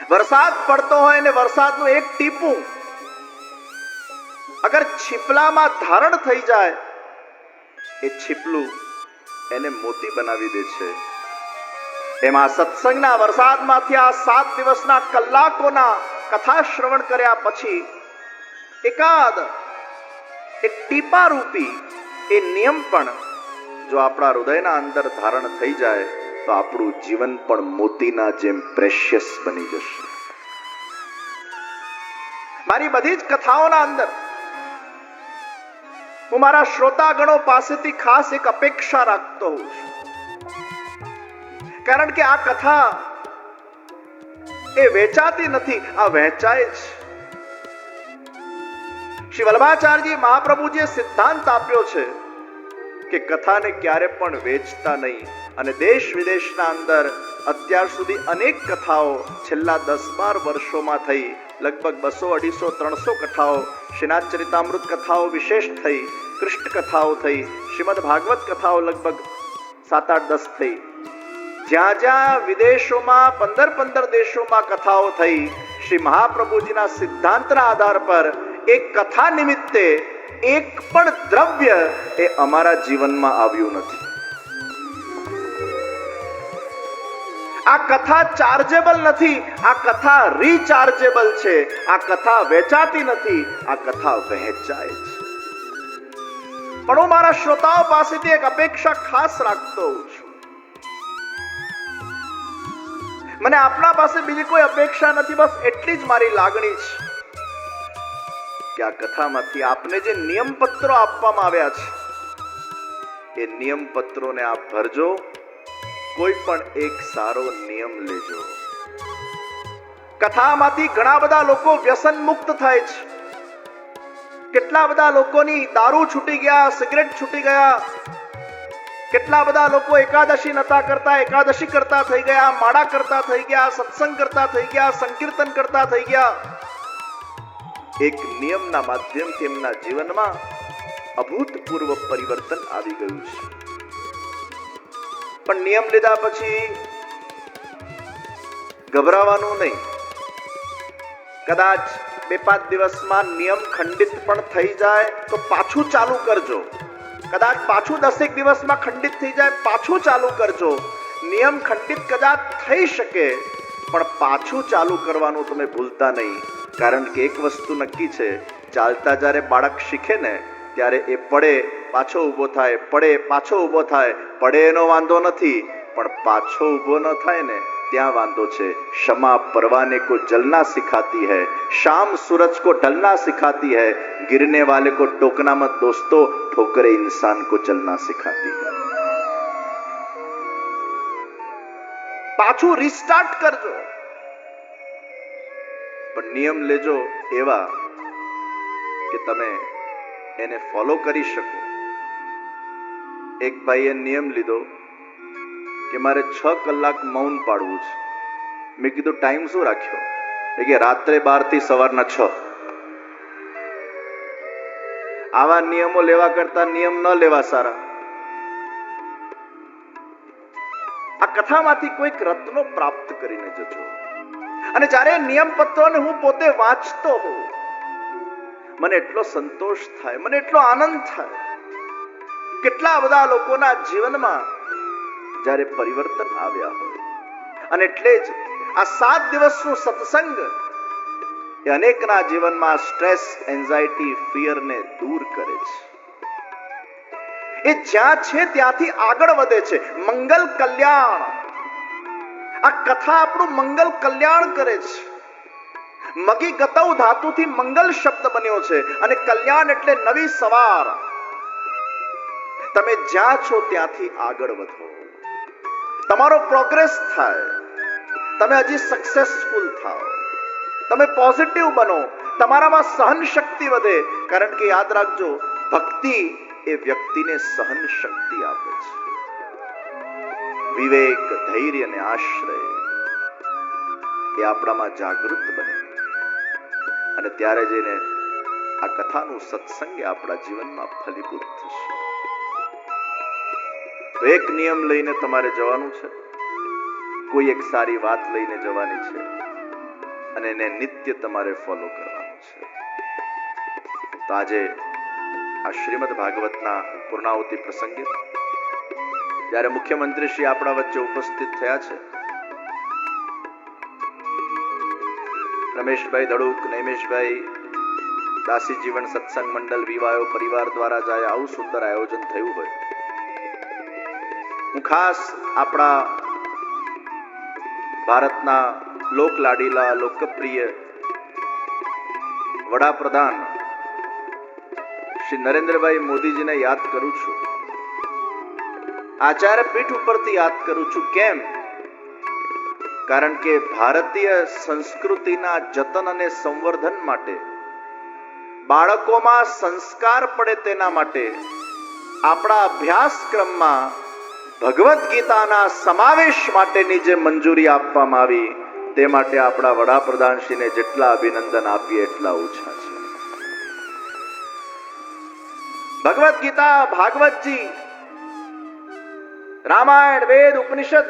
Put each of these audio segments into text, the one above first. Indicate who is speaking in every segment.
Speaker 1: વરસાદ પડતો હોય ને વરસાદનું એક ટીપું અગર છીપલામાં ધારણ થઈ જાય, એ છીપલું એને મોતી બનાવી દે છે. એમાં સત્સંગના વરસાદમાંથી આ 7 દિવસના કલાકોના કથા શ્રવણ કર્યા પછી એકાદ એક ટીપા રૂપી એ નિયમ પણ જો આપણા હૃદયના અંદર ધારણ થઈ જાય તો આપણું જીવન પણ મોતીના જેમ પ્રેશિયસ બની જશે. મારી બધી જ કથાઓના અંદર હું મારા શ્રોતાગણો પાસેથી ખાસ એક અપેક્ષા રાખતો હોઉં છું, કારણ કે આ કથા એ વેચાતી નથી, આ વહેંચાય છે. શ્રી વલ્લભાચાર્યજી મહાપ્રભુજીએ સિદ્ધાંત આપ્યો છે કે કથાને ક્યારે પણ વેચતા નહીં. અને દેશ વિદેશના અંદર અત્યાર સુધી અનેક કથાઓ છેલ્લા 10-12 વર્ષોમાં થઈ. લગભગ 200-250-300 કથાઓ, શ્રીનાથ ચરિતામૃત કથાઓ વિશેષ થઈ, કૃષ્ણ કથાઓ થઈ, શ્રીમદ ભાગવત કથાઓ લગભગ 7-8-10 થઈ. જ્યાં જ્યાં વિદેશોમાં 15-15 દેશોમાં કથાઓ થઈ, શ્રી મહાપ્રભુજીના સિદ્ધાંતના આધાર પર એક કથા નિમિત્તે એક પણ દ્રવ્ય એ અમારા જીવનમાં આવ્યું નથી. આ કથા ચાર્જેબલ નથી, આ કથા રીચાર્જેબલ છે. આ કથા વેચાતી નથી, આ કથા વહેંચાય છે. પણ હું મારા શ્રોતાઓ પાસેથી એક અપેક્ષા ખાસ રાખતો હોઉં છું. મને આપના પાસે બીજી કોઈ અપેક્ષા નથી, બસ એટલી જ મારી લાગણી છે કે આ કથામાંથી આપને જે નિયમ પત્રો આપવામાં આવ્યા છે એ નિયમ પત્રોને આપ ભરજો. કોઈ પણ એક સારો નિયમ લેજો. કથામાંથી ઘણા બધા લોકો વ્યસન મુક્ત થાય છે. કેટલા બધા લોકોની દારૂ છૂટી ગયા, સિગરેટ છૂટી ગયા. કેટલા બધા લોકો એકાદશી નતા કરતા, એકાદશી કરતા થઈ ગયા, માળા કરતા થઈ ગયા, સત્સંગ કરતા થઈ ગયા, સંકીર્તન કરતા થઈ ગયા. એક નિયમના માધ્યમથી એમના જીવનમાં અભૂતપૂર્વ પરિવર્તન આવી ગયું છે. પણ નિયમ લીધા પછી ગભરાવાનું નહીં. કદાચ 2-5 દિવસમાં નિયમ ખંડિત પણ થઈ જાય તો પાછું ચાલુ કરજો. કદાચ પાછું 10 દિવસમાં ખંડિત થઈ જાય, પાછું ચાલુ કરજો. નિયમ ખંડિત કદાચ થઈ શકે પણ પાછું ચાલુ કરવાનું તમે ભૂલતા નહીં. કારણ કે એક વસ્તુ નક્કી છે, ચાલતા જ્યારે બાળક શીખે ને ત્યારે એ પડે પાછો ઊભો થાય, પડે પાછો ઊભો થાય. પડે એનો વાંધો નથી, પણ પાછો ઊભો ન થાય ને ત્યાં વાંધો છે. क्षमा परवाने को जलना सिखाती है, शाम सूरज को ढलना सिखाती है, गिरने वाले को टोकना मत दोस्तों, ठोकरे इंसान को चलना सिखाती है. પાછું રીસ્ટાર્ટ કરજો, પણ નિયમ લેજો એવા કે તમે એને ફોલો કરી શકો. એક ભાઈએ નિયમ લીધો કે મારે 6 કલાક મૌન પાડવું છે. મેં કીધું ટાઈમ શું રાખ્યો? કે રાત્રે 12 થી સવારના 6. આવા નિયમો લેવા કરતા નિયમ ન લેવા સારા. આ કથામાંથી કોઈક રત્નો પ્રાપ્ત કરીને જજો. અને જ્યારે નિયમ પત્રોને હું પોતે વાંચતો હોઉં, મને એટલો સંતોષ થાય, મને એટલો આનંદ થાય. કેટલા બધા લોકોના જીવનમાં જ્યારે પરિવર્તન આવ્યા હોય. અને એટલે જ આ 7 દિવસનું સત્સંગ એ અનેકના જીવનમાં સ્ટ્રેસ, એન્ઝાયટી, ફિયરને દૂર કરે છે. એ જ્યાં છે ત્યાંથી આગળ વધે છે. મંગલ કલ્યાણ, આ કથા આપણું મંગલ કલ્યાણ કરે છે. મગી ગતૌ ધાતુથી મંગલ શબ્દ બન્યો છે અને કલ્યાણ એટલે નવી સવાર. તમે જ્યાં છો ત્યાંથી આગળ વધો, તમારો પ્રોગ્રેસ થાય, તમે હજી સક્સેસફુલ થાઓ, તમે પોઝિટિવ બનો, તમારામાં સહન શક્તિ વધે. કારણ કે યાદ રાખજો, ભક્તિ એ વ્યક્તિને સહન શક્તિ આપે છે. વિવેક, ધૈર્ય અને આશ્રય એ આપણામાં જાગૃત બને અને ત્યારે જઈને આ કથાનું સત્સંગ આપણા જીવનમાં ફલીભૂત થશે. તો એક નિયમ લઈને તમારે જવાનું છે, કોઈ એક સારી વાત લઈને જવાની છે. અને એને નિત્ય તમારે ફોલો કરવાનું છે. તો આજે આ શ્રીમદ ભાગવતના પૂર્ણાહુતિ પ્રસંગે જ્યારે મુખ્યમંત્રી શ્રી આપણા વચ્ચે ઉપસ્થિત થયા છે, રમેશભાઈ ધડુક, નૈમેશભાઈ, દાસી જીવન સત્સંગ મંડળ વિવાયો પરિવાર દ્વારા જાય આવું સુંદર આયોજન થયું હોય, હું ખાસ આપણા ભારતના લોકલાડીલા લોકપ્રિય વડાપ્રધાન શ્રી નરેન્દ્રભાઈ મોદીજીને યાદ કરું છું. આચાર્ય પીઠ ઉપરથી યાદ કરું છું. કેમ? કારણ કે ભારતીય સંસ્કૃતિના જતન અને સંવર્ધન માટે, બાળકોમાં સંસ્કાર પડે તેના માટે આપણા અભ્યાસક્રમમાં ભગવદ્ ગીતાના સમાવેશ માટેની જે મંજૂરી આપવામાં આવી તે માટે આપણા વડાપ્રધાનશ્રીને જેટલા અભિનંદન આપીએ એટલા ઓછા છે. ભગવદ્ ગીતા, ભાગવતજી, રામાયણ, વેદ, ઉપનિષદ,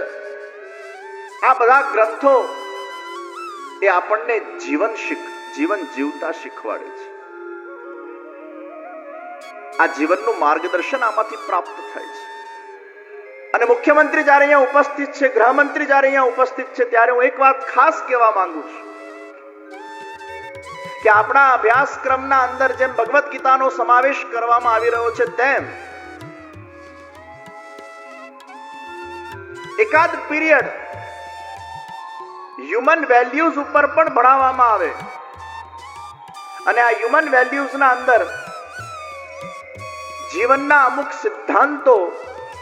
Speaker 1: આ બધા ગ્રંથો એ આપણને જીવન જીવતા શીખવાડે છે. આ જીવનનું માર્ગદર્શન આમાંથી પ્રાપ્ત થાય છે. અને મુખ્યમંત્રી જ્યારે અહીંયા ઉપસ્થિત છે, ગૃહમંત્રી જ્યારે અહીંયા ઉપસ્થિત છે, ત્યારે હું એક વાત ખાસ કહેવા માંગુ છું કે આપણા અભ્યાસક્રમના અંદર જેમ ભગવદ્ ગીતાનો સમાવેશ કરવામાં આવી રહ્યો છે, તેમ એકાદ પીરિયડ હ્યુમન વેલ્યુઝ ઉપર પણ ભણાવવામાં આવે. અને આ હ્યુમન વેલ્યુઝના અંદર જીવનના અમુક સિદ્ધાંતો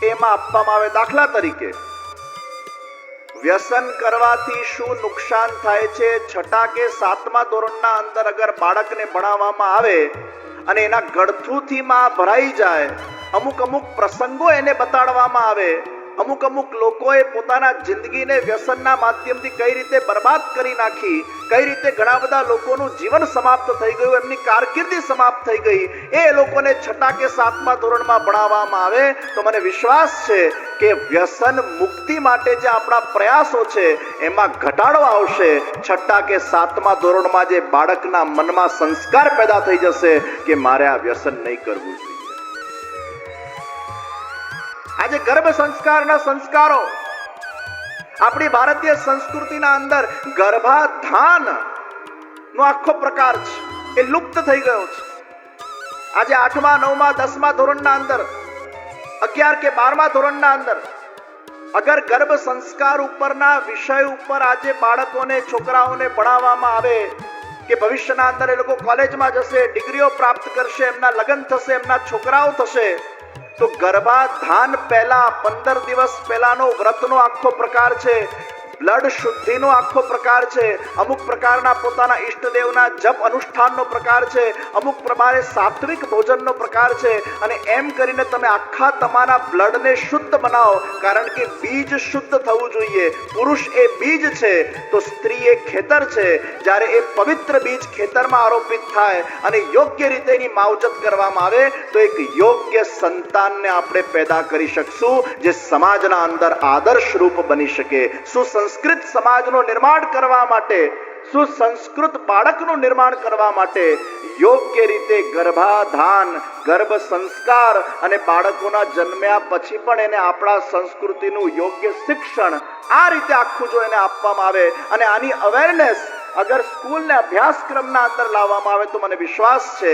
Speaker 1: એમાં આપવામાં આવે. દાખલા તરીકે, વ્યસન કરવાથી શું નુકસાન થાય છે, 6 કે 7મા ધોરણના અંદર અગર બાળકને ભણાવવામાં આવે અને એના ગળથુથી માં ભરાઈ જાય, અમુક પ્રસંગો એને બતાડવામાં આવે, અમુક લોકોએ પોતાના જિંદગીને વ્યસનના માધ્યમથી કઈ રીતે બરબાદ કરી નાખી, કઈ રીતે ઘણા બધા લોકોનું જીવન સમાપ્ત થઈ ગયું, એમની કારકિર્દી સમાપ્ત થઈ ગઈ, એ લોકોને 6 કે 7મા ધોરણમાં ભણાવવામાં આવે તો મને વિશ્વાસ છે કે વ્યસન મુક્તિ માટે જે આપણા પ્રયાસો છે એમાં ઘટાડો આવશે. 6 કે 7મા ધોરણમાં જે બાળકના મનમાં સંસ્કાર પેદા થઈ જશે કે મારે આ વ્યસન નહીં કરવું જોઈએ. આજે ગર્ભ સંસ્કારના સંસ્કારો આપણી ભારતીય સંસ્કૃતિના અંદર ગર્ભાધાન નો આખો પ્રકાર છે, એ લુપ્ત થઈ ગયો છે. આજે 8મા 9મા 10મા ધોરણના અંદર, 11 કે 12મા ધોરણના અંદર અગર ગર્ભ સંસ્કાર ઉપરના વિષય ઉપર આજે બાળકોને, છોકરાઓને ભણાવવામાં આવે કે ભવિષ્યના અંદર એ લોકો કોલેજમાં જશે, ડિગ્રીઓ પ્રાપ્ત કરશે, એમના લગ્ન થશે, એમના છોકરાઓ થશે, તો ગર્ભાધાન પહેલા 15 દિવસ પહેલાનો વ્રતનો આખો પ્રકાર છે, બ્લડ શુદ્ધિનો આખો પ્રકાર છે, અમુક પ્રકારના પોતાના ઈષ્ટદેવના જપ અનુષ્ઠાનનો પ્રકાર છે, અમુક પ્રમાણે સાત્વિક ભોજનનો પ્રકાર છે. અને એમ કરીને તમે આખા તમારા બ્લડને શુદ્ધ બનાવો. કારણ કે બીજ શુદ્ધ થવું જોઈએ. પુરુષ એ બીજ છે તો સ્ત્રી એ ખેતર છે. જ્યારે એ પવિત્ર બીજ ખેતરમાં આરોપિત થાય અને યોગ્ય રીતે એની માવજત કરવામાં આવે તો એક યોગ્ય સંતાનને આપણે પેદા કરી શકશું, જે સમાજના અંદર આદર્શ રૂપ બની શકે. સુસંસ્કૃત સમાજનું નિર્માણ કરવા માટે, સુસંસ્કૃત બાળકનું નિર્માણ કરવા માટે યોગ્ય રીતે ગર્ભાધાન, ગર્ભ સંસ્કાર અને બાળકોના જન્મ્યા પછી પણ એને આપણા સંસ્કૃતિનું યોગ્ય શિક્ષણ આ રીતે આખું જો એને આપવામાં આવે અને આની અવેરનેસ અગર સ્કૂલને અભ્યાસક્રમના અંદર લાવવામાં આવે તો મને વિશ્વાસ છે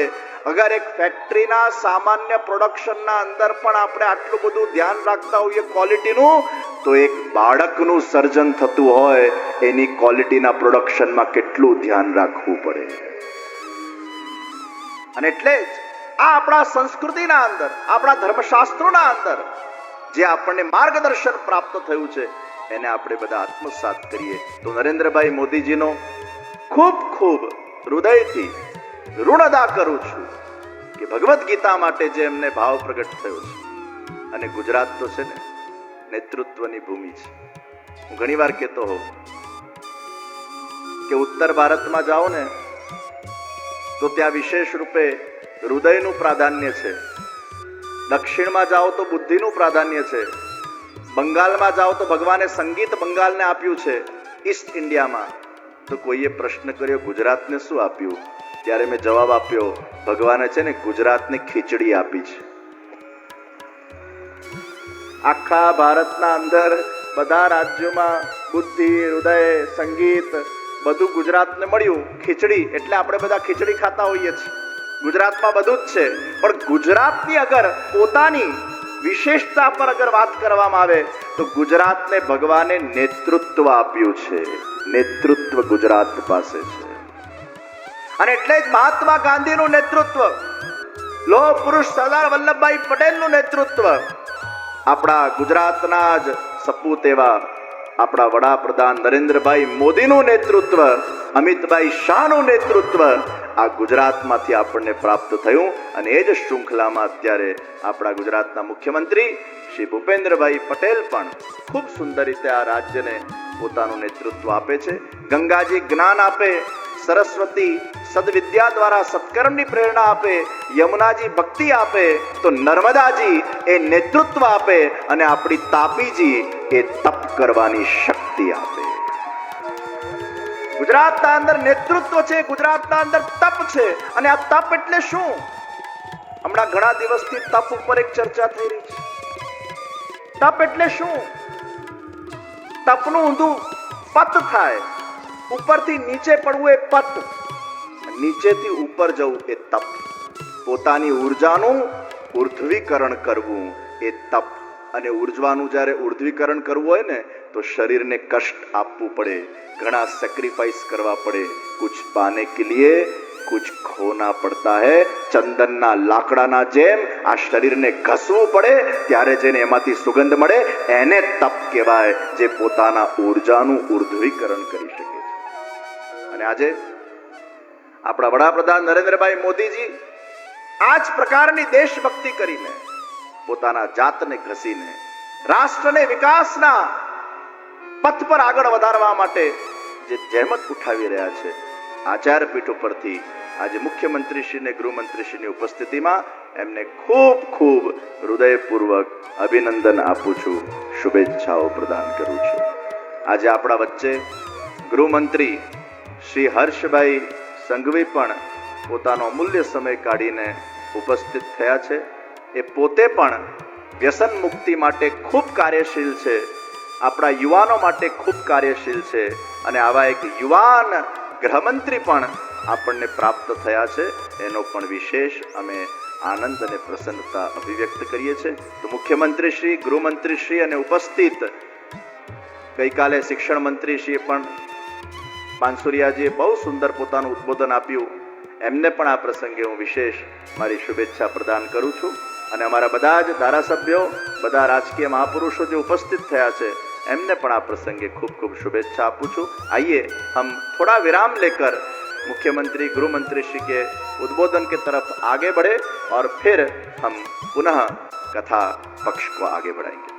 Speaker 1: અગર એક ફેક્ટરીના સામાન્ય પ્રોડક્શનના અંદર પણ આપણે આટલું બધું ધ્યાન રાખતા હોઈએ ક્વોલિટીનું, તો એક બાળકનું સર્જન થતું હોય એની ક્વોલિટીના પ્રોડક્શનમાં કેટલું ધ્યાન રાખવું પડે. અને એટલે જ આ આપણા સંસ્કૃતિના અંદર, આપણા ધર્મશાસ્ત્રોના અંદર જે આપણને માર્ગદર્શન પ્રાપ્ત થયું છે એને આપણે બધા આત્મસાત કરીએ. તો નરેન્દ્રભાઈ મોદીજીનો ખૂબ ખૂબ હૃદયથી ઋણ અદા કરું છું કે ભગવદ્ ગીતા માટે જે એમને ભાવ પ્રગટ થયો છે. અને ગુજરાત તો છે ને નેતૃત્વની ભૂમિ છે. હું ઘણી વાર કહેતો હોઉં કે ઉત્તર ભારતમાં જાઓ ને તો ત્યાં વિશેષ રૂપે હૃદયનું પ્રાધાન્ય છે, દક્ષિણમાં જાઓ તો બુદ્ધિનું પ્રાધાન્ય છે, બંગાળમાં જાઓ તો ભગવાને સંગીત બંગાળને આપ્યું છે, ઈસ્ટ ઇન્ડિયામાં તો કોઈએ પ્રશ્ન કર્યો ગુજરાતને શું આપ્યું? ત્યારે મેં જવાબ આપ્યો, ભગવાને છે ને ગુજરાતને ખીચડી આપી છે. આખા ભારતના અંદર બધા રાજ્યોમાં બુદ્ધિ, હૃદય, સંગીત બધું ગુજરાતને મળ્યું. ખીચડી એટલે આપણે બધા ખીચડી ખાતા હોઈએ છીએ. ગુજરાતમાં બધું જ છે, પણ ગુજરાતની અગર પોતાની વિશેષતા પર અગર વાત કરવામાં આવે તો ગુજરાતને ભગવાને નેતૃત્વ આપ્યું છે. નેતૃત્વ ગુજરાત પાસે છે. અને એટલે જ મહાત્મા ગાંધીનું નેતૃત્વ, લોહ પુરુષ સરદાર વલ્લભભાઈ પટેલનું નેતૃત્વ, આપણા ગુજરાતના જ સપૂત એવા આપણા વડાપ્રધાન નરેન્દ્રભાઈ મોદીનું નેતૃત્વ, અમિતભાઈ શાહનું નેતૃત્વ આ ગુજરાતમાંથી આપણને પ્રાપ્ત થયું. અને એ જ શૃંખલામાં અત્યારે આપણા ગુજરાતના મુખ્યમંત્રી શ્રી ભૂપેન્દ્રભાઈ પટેલ પણ ખૂબ સુંદર રીતે આ રાજ્યને પોતાનું નેતૃત્વ આપે છે. ગંગાજી જ્ઞાન આપે, સરસ્વતી સદવિદ્યા દ્વારા સત્કર્મની પ્રેરણા આપે, યમુનાજી ભક્તિ આપે, તો નર્મદાજી એ નેતૃત્વ આપે અને આપણી તાપીજી એ તપ કરવાની શક્તિ આપે. ગુજરાતના અંદર નેતૃત્વ છે, ગુજરાતના અંદર તપ છે. અને આ તપ એટલે શું? હમણાં ઘણા દિવસથી તપ ઉપર એક ચર્ચા થઈ રહી છે. તપ એટલે શું? તપનું ઊંધું પત થાય. ઉપરથી નીચે પડવું એ પત, નીચેથી ઉપર જવું એ તપ. પોતાની ઉર્જાનું ઉર્ધ્વીકરણ કરવું એ તપ. અને ઉર્જાનું જ્યારે ઉર્ધ્વીકરણ કરવું હોય ને તો શરીરને કષ્ટ આપવું પડે, ઘણા સેક્રિફાઈસ કરવા પડે. કુછ પાને કે લીએ કુછ ખોના પડતા હૈ. ચંદનના લાકડાના જેમ આ શરીરને ઘસવું પડે, ત્યારે જેને એમાંથી સુગંધ મળે એને તપ કહેવાય, જે પોતાના ઉર્જાનું ઉર્ધ્વીકરણ કરી શકે છે. અને આજે આપણા વડાપ્રધાન નરેન્દ્રભાઈ મોદીજી આ જ પ્રકારની દેશભક્તિ કરીને, પોતાના જાતને ઘસીને રાષ્ટ્રને વિકાસના પથ પર આગળ વધારવા માટે જે જહેમત ઉઠાવી રહ્યા છે, આચાર્ય પીઠ ઉપરથી આજે મુખ્યમંત્રીશ્રી અને ગૃહમંત્રીશ્રીની ઉપસ્થિતિમાં એમને ખૂબ ખૂબ હૃદયપૂર્વક અભિનંદન આપું છું, શુભેચ્છાઓ પ્રદાન કરું છું. આજે આપણા વચ્ચે ગૃહમંત્રી શ્રી હર્ષભાઈ સંઘવી પણ પોતાનો અમૂલ્ય સમય કાઢીને ઉપસ્થિત થયા છે. એ પોતે પણ વ્યસન મુક્તિ માટે ખૂબ કાર્યશીલ છે, આપણા યુવાનો માટે ખૂબ કાર્યશીલ છે. અને આવા એક યુવાન ગૃહમંત્રી પણ આપણને પ્રાપ્ત થયા છે, એનો પણ વિશેષ અમે આનંદ અને પ્રસન્નતા અભિવ્યક્ત કરીએ છીએ. તો મુખ્યમંત્રીશ્રી, ગૃહમંત્રીશ્રી અને ઉપસ્થિત ગઈકાલે શિક્ષણ મંત્રીશ્રીએ પણ પાનસુરિયાજીએ બહુ સુંદર પોતાનું ઉદ્બોધન આપ્યું. એમને પણ આ પ્રસંગે હું વિશેષ મારી શુભેચ્છા પ્રદાન કરું છું. અને અમારા બધા જ ધારાસભ્યો, બધા રાજકીય મહાપુરુષો જે ઉપસ્થિત થયા છે એમને પણ આ પ્રસંગે ખૂબ ખૂબ शुभेच्छा આપું છું. आइए हम थोड़ा विराम लेकर मुख्यमंत्री, गृहमंत्री श्री के उद्बोधन के तरफ आगे बढ़े और फिर हम पुनः कथा पक्ष को आगे बढ़ाएंगे.